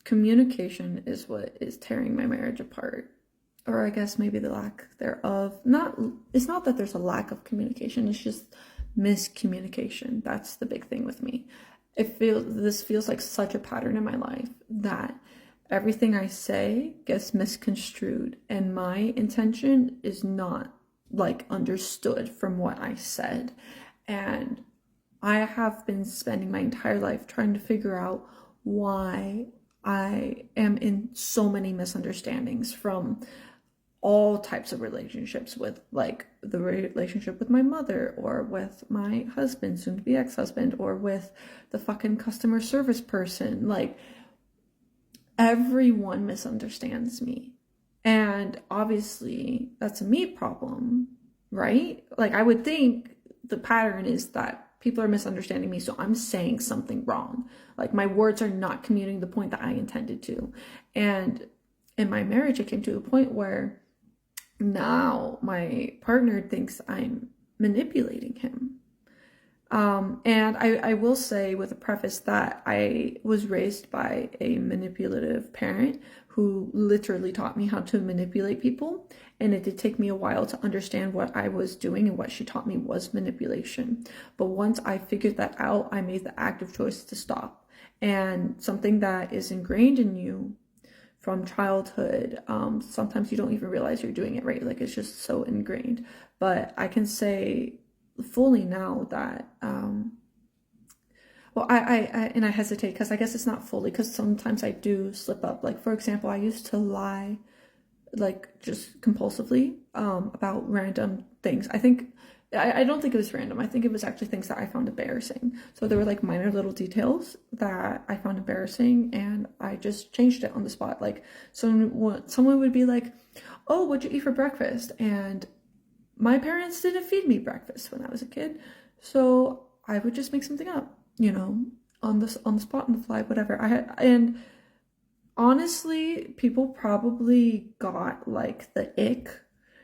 communication is what is tearing my marriage apart. Or I guess maybe the lack thereof. It's not that there's a lack of communication, it's just miscommunication. That's the big thing with me. This feels like such a pattern in my life that everything I say gets misconstrued, and my intention is not like understood from what I said. And I have been spending my entire life trying to figure out why I am in so many misunderstandings from all types of relationships, with like the relationship with my mother, or with my husband, soon to be ex-husband, or with the fucking customer service person. Like, everyone misunderstands me. And obviously that's a me problem, right? Like, I would think the pattern is that people are misunderstanding me, so I'm saying something wrong. Like, my words are not communicating the point that I intended to. And in my marriage, it came to a point where now my partner thinks I'm manipulating him. And I will say with a preface that I was raised by a manipulative parent who literally taught me how to manipulate people. And it did take me a while to understand what I was doing, and what she taught me was manipulation. But once I figured that out, I made the active choice to stop. And something that is ingrained in you from childhood, sometimes you don't even realize you're doing it, right? Like, it's just so ingrained. But I can say fully now that well, I hesitate because I guess it's not fully, because sometimes I do slip up. Like, for example, I used to lie like just compulsively about random things. I don't think it was random. I think it was actually things that I found embarrassing. So there were like minor little details that I found embarrassing, and I just changed it on the spot. Like, someone would be like, "Oh, what'd you eat for breakfast?" And my parents didn't feed me breakfast when I was a kid, so I would just make something up, on the spot, on the fly, whatever. And honestly, people probably got like the ick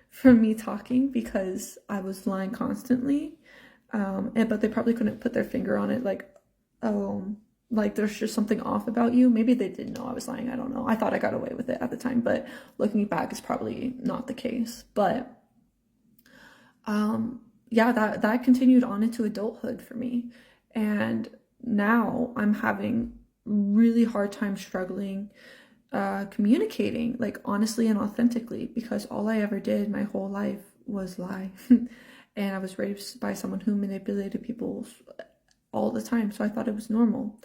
from me talking because I was lying constantly. But they probably couldn't put their finger on it, like, oh, like there's just something off about you. Maybe they didn't know I was lying. I don't know. I thought I got away with it at the time, but looking back, it's probably not the case. But yeah, that continued on into adulthood for me. And now I'm having really hard time struggling communicating, like, honestly and authentically, because all I ever did my whole life was lie. And I was raised by someone who manipulated people all the time, so I thought it was normal.